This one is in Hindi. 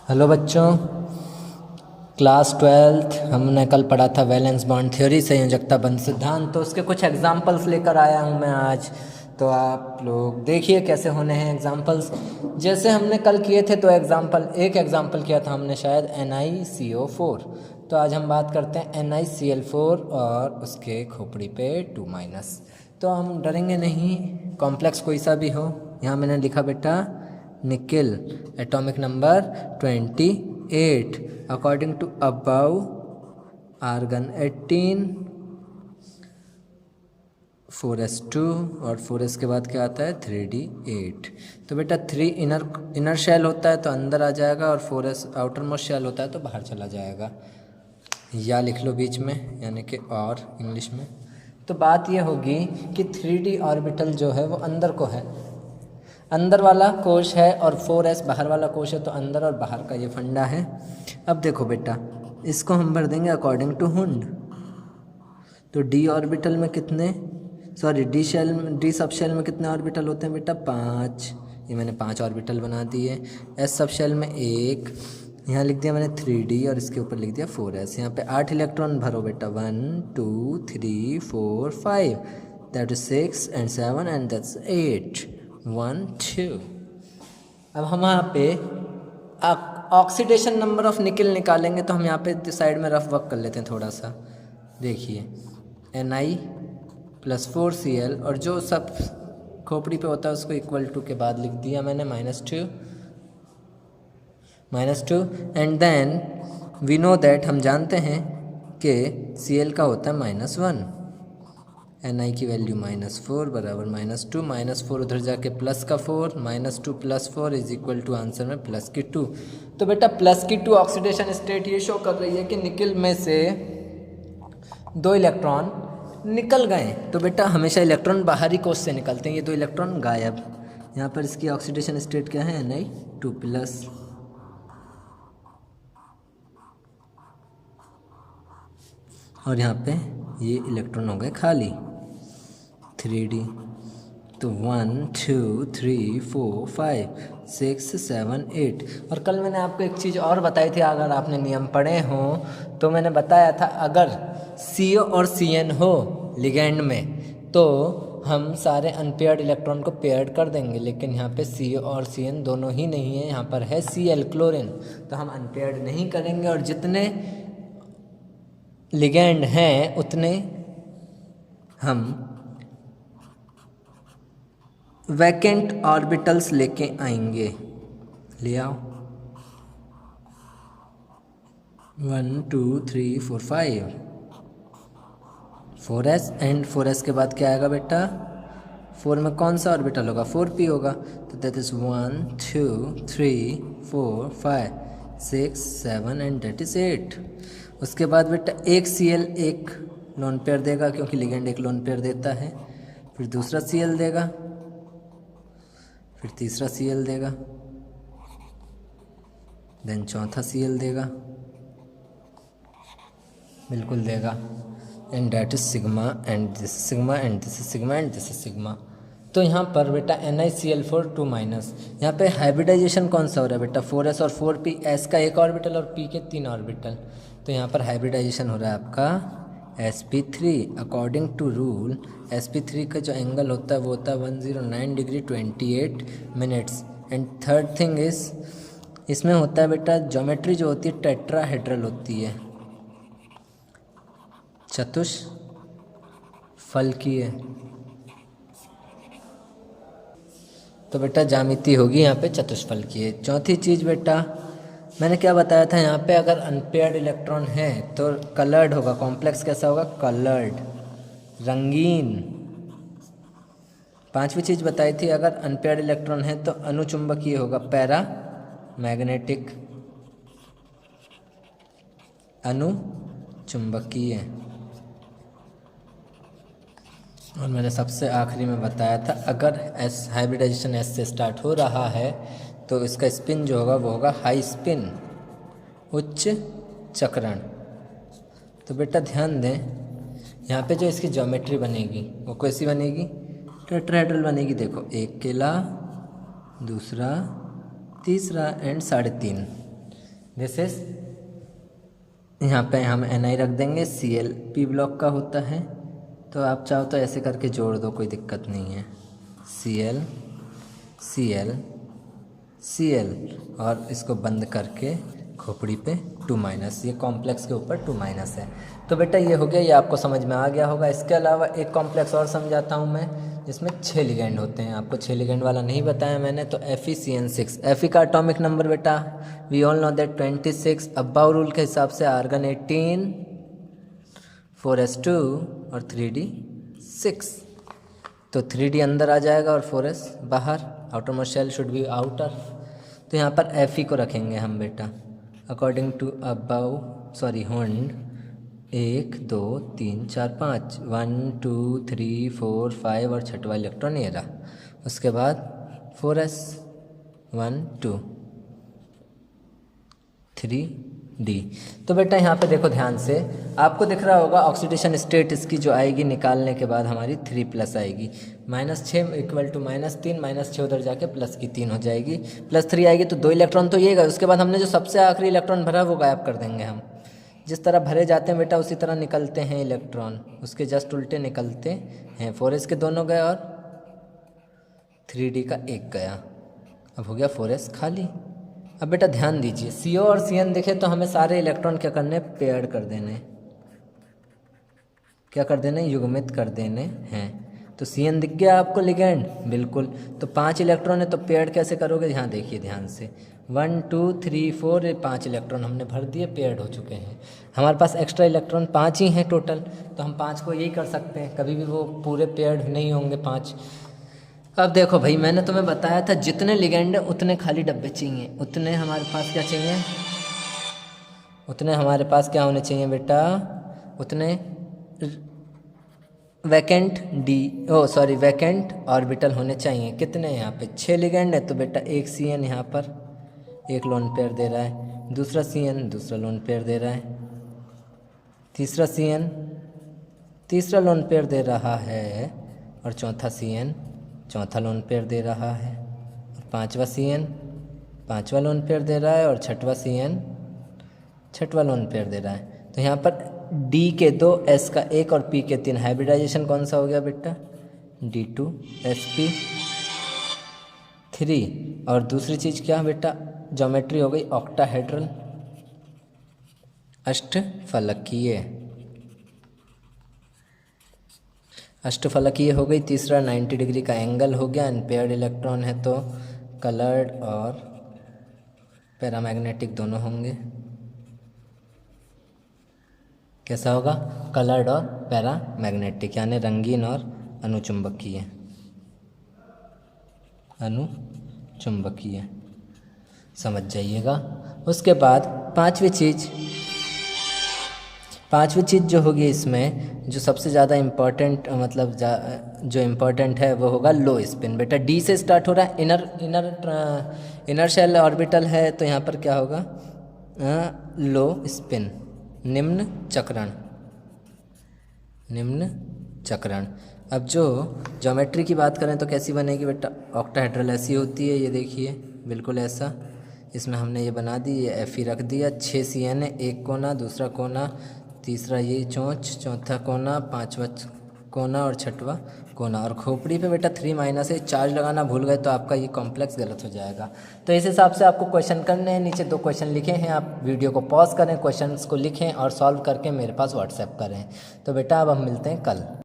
हेलो बच्चों, क्लास 12th हमने कल पढ़ा था वैलेंस बॉन्ड थ्योरी, संयोजकता बंध सिद्धांत। तो उसके कुछ एग्जांपल्स लेकर आया हूँ मैं आज। तो आप लोग देखिए कैसे होने हैं एग्जांपल्स। जैसे हमने कल किए थे तो एक एग्जांपल किया था हमने शायद NiCO4। तो आज हम बात करते हैं NiCl4 और उसके खोपड़ी पे 2-। तो हम डरेंगे नहीं, कॉम्प्लेक्स कोई सा भी हो। यहाँ मैंने लिखा बेटा nickel, atomic number 28 according to above, argon 18, 4s2 और 4s के बाद क्या आता है 3d8। तो बेटा 3 इनर शेल होता है तो अंदर आ जाएगा और 4s आउटर मोस्ट शेल होता है तो बाहर चला जाएगा। या लिख लो बीच में, यानी कि और इंग्लिश में। तो बात ये होगी कि 3d ऑर्बिटल जो है वो अंदर को है, अंदर वाला कोश है, और 4s बाहर वाला कोश है। तो अंदर और बाहर का ये फंडा है। अब देखो बेटा, इसको हम भर देंगे अकॉर्डिंग टू हुंड। तो डी ऑर्बिटल में कितने, डी सब शेल में कितने ऑर्बिटल होते हैं बेटा 5। ये मैंने 5 ऑर्बिटल बना दिए। एस सब शेल में 1, यहाँ लिख दिया मैंने 3d और इसके ऊपर लिख दिया 4s। यहाँ पे 8 इलेक्ट्रॉन भरो बेटा, 1 2 3 4 5, that is 6 and 7 and that's 8, 1 2। अब हम यहाँ पे ऑक्सीडेशन नंबर ऑफ निकल निकालेंगे। तो हम यहाँ पे साइड में रफ वर्क कर लेते हैं थोड़ा सा। देखिए Ni+4Cl और जो सब खोपड़ी पे होता है उसको इक्वल टू के बाद लिख दिया मैंने -2 and then we know that, हम जानते हैं कि Cl का होता है -1। Ni की वैल्यू -4 बराबर -2, -4 उधर जाके प्लस का 4, -2 + 4 इज इक्वल टू आंसर में प्लस की 2। तो बेटा प्लस की 2 ऑक्सीडेशन स्टेट ये शो कर रही है कि निकल में से 2 इलेक्ट्रॉन निकल गए। तो बेटा हमेशा इलेक्ट्रॉन बाहरी कोश से निकलते हैं, ये 2 इलेक्ट्रॉन गायब। यहाँ पर इसकी ऑक्सीडेशन स्टेट क्या है Na2+। और यहाँ पे ये इलेक्ट्रॉन हो गए खाली 3d। तो 1 2 3 4 5 6 7 8। और कल मैंने आपको एक चीज़ और बताई थी, अगर आपने नियम पढ़े हों तो मैंने बताया था अगर CO और CN हो लिगेंड में तो हम सारे अनपेयर्ड इलेक्ट्रॉन को पेयर्ड कर देंगे। लेकिन यहाँ पे CO और CN दोनों ही नहीं है, यहाँ पर है Cl क्लोरीन, तो हम अनपेयर्ड नहीं करेंगे। और जितने लिगेंड हैं उतने हम वैकेंट ऑर्बिटल्स लेके आएंगे। ले आओ 1 2 3 4 5 4s एंड 4s के बाद क्या आएगा बेटा 4 में कौन सा ऑर्बिटल होगा 4p होगा। तो that is 1 2 3 4 5 6 7 and that is 8। उसके बाद बेटा एक Cl एक लोन पेयर देगा क्योंकि लिगेंड एक लोन पेयर देता है, फिर दूसरा Cl देगा, फिर तीसरा Cl देगा, देन चौथा Cl देगा, बिल्कुल देगा, and that is sigma and this sigma and this sigma and this sigma. तो यहाँ पर बेटा NiCl4 2-। यहाँ पे हाइब्रिडाइजेशन कौन सा हो रहा है बेटा 4s और 4p, s का एक ऑर्बिटल और p के 3 ऑर्बिटल। तो यहाँ पर हाइब्रिडाइजेशन हो रहा है आपका sp3 according to rule. sp3 का जो एंगल होता है वो होता है 109 degree 28 minutes. And third thing is इसमें होता है बेटा ज्योमेट्री जो होती है टेट्राहेड्रल होती है, चतुष्फलकीय। तो बेटा ज्यामिति होगी यहाँ पे चतुष्फलकीय। चौथी चीज़ बेटा मैंने क्या बताया था, यहाँ पे अगर अनपेयर्ड इलेक्ट्रॉन है तो कलर्ड होगा। कॉम्प्लेक्स कैसा होगा कलर्ड, रंगीन। पांचवी चीज़ बताई थी अगर अनपेयर्ड इलेक्ट्रॉन है तो अनुचुंबकीय होगा, पैरा मैग्नेटिक, अनुचुंबकीय। और मैंने सबसे आखिरी में बताया था अगर हाइब्रिडाइजेशन S से स्टार्ट हो रहा है तो इसका स्पिन जो होगा वो होगा हाई स्पिन, उच्च चक्रण। तो बेटा ध्यान दें यहाँ पे जो इसकी ज्योमेट्री बनेगी वो कैसी बनेगी टेट्राहेड्रल बनेगी। देखो एक केला, दूसरा, तीसरा एंड 3.5। दिस इज, यहाँ पे हम Ni रख देंगे, Cl p ब्लॉक का होता है, तो आप चाहो तो ऐसे करके जोड़ दो, कोई दिक्कत नहीं है। Cl Cl Cl और इसको बंद करके खोपड़ी पे 2-, ये कॉम्प्लेक्स के ऊपर 2- है। तो बेटा ये हो गया, ये आपको समझ में आ गया होगा। इसके अलावा एक कॉम्प्लेक्स और समझाता हूँ मैं, जिसमें 6 लिगेंड होते हैं। आपको 6 लिगेंड वाला नहीं बताया मैंने, तो FeCN6। Fe का एटॉमिक नंबर बेटा वी ऑल नो दैट 26। अब्बाउ रूल के हिसाब से आर्गन 18, 4s2 और 3d6। तो 3d अंदर आ जाएगा और 4s बाहर, outer most shell should be outer. तो यहाँ पर Fe को रखेंगे हम बेटा अकॉर्डिंग टू अबाउ होंड 1 2 3 4 5, 1 2 3 4 5 और छठवा इलेक्ट्रॉन ये रहा। उसके बाद 4s 1 2 3d। तो बेटा यहाँ पे देखो ध्यान से, आपको दिख रहा होगा ऑक्सीडेशन स्टेट इसकी जो आएगी निकालने के बाद हमारी 3+ आएगी। -6 इक्वल टू -3, -6 उधर जाके प्लस की 3 हो जाएगी, +3 आएगी तो 2 इलेक्ट्रॉन तो ये गए। उसके बाद हमने जो सबसे आखिरी इलेक्ट्रॉन भरा वो गायब कर देंगे हम। जिस तरह भरे जाते हैं बेटा उसी तरह निकलते हैं इलेक्ट्रॉन, उसके जस्ट उल्टे निकलते हैं। 4s के दोनों गए और 3d का एक गया। अब हो गया 4s खाली। अब बेटा ध्यान दीजिए, CO और CN दिखे तो हमें सारे इलेक्ट्रॉन क्या करने, पेयर्ड कर देने, क्या कर देने, युग्मित कर देने हैं। तो CN दिख गया आपको लिगेंड, बिल्कुल। तो 5 इलेक्ट्रॉन है तो पेयर्ड कैसे करोगे, यहाँ देखिए ध्यान से, 1 2 3 4 ये 5 इलेक्ट्रॉन हमने भर दिए, पेयर्ड हो चुके हैं। हमारे पास एक्स्ट्रा इलेक्ट्रॉन 5 ही हैं टोटल, तो हम 5 को यही कर सकते हैं, कभी भी वो पूरे पेयर्ड नहीं होंगे 5। अब देखो भाई, मैंने तुम्हें बताया था जितने लिगेंड है उतने खाली डब्बे चाहिए, उतने हमारे पास क्या चाहिए, उतने हमारे पास क्या होने चाहिए बेटा, उतने वैकेंट ऑर्बिटल होने चाहिए। कितने यहाँ पे 6 लिगेंड है, तो बेटा एक CN यहाँ पर एक लोन पेयर दे रहा है, दूसरा CN दूसरा लोन पेयर दे रहा है, तीसरा CN तीसरा लोन पेयर दे रहा है, और चौथा CN चौथा लोन पेयर दे रहा है, और 5वां CN 5वां लोन पेयर दे रहा है, और 6वां CN 6वां लोन पेयर दे रहा है। तो यहाँ पर D के 2, S का 1 और P के 3, हाइब्रिडाइजेशन कौन सा हो गया बेटा, D2sp3। और दूसरी चीज़ क्या बेटा, ज्योमेट्री हो गई ऑक्टाहेड्रल, अष्टफलकीय हो गई। तीसरा 90 डिग्री का एंगल हो गया। अनपेयर्ड इलेक्ट्रॉन है तो कलर्ड और पैरामैग्नेटिक दोनों होंगे। कैसा होगा, कलर्ड और पैरामैग्नेटिक, यानी रंगीन और अनुचुंबकीय, समझ जाइएगा। उसके बाद पांचवी चीज़ जो होगी इसमें, जो सबसे ज़्यादा इम्पॉर्टेंट मतलब जो इम्पॉर्टेंट है वो होगा लो स्पिन। बेटा D से स्टार्ट हो रहा है, इनर शेल ऑर्बिटल है, तो यहाँ पर क्या होगा, लो स्पिन, निम्न चक्रण। अब जो ज्योमेट्री की बात करें तो कैसी बनेगी बेटा, ऑक्टाहेड्रल ऐसी होती है, ये देखिए बिल्कुल ऐसा। इसमें हमने ये बना दी, ये Fe रख दिया, 6 CN है, एक कोना, दूसरा कोना, तीसरा ये चोंच, चौथा कोना, 5वां कोना और 6वां कोना। और खोपड़ी पे बेटा 3- है, चार्ज लगाना भूल गए तो आपका ये कॉम्प्लेक्स गलत हो जाएगा। तो इस हिसाब से आपको क्वेश्चन करने हैं। नीचे 2 क्वेश्चन लिखे हैं, आप वीडियो को पॉज करें, क्वेश्चंस को लिखें और सॉल्व करके मेरे पास व्हाट्सएप करें। तो बेटा अब हम मिलते हैं कल।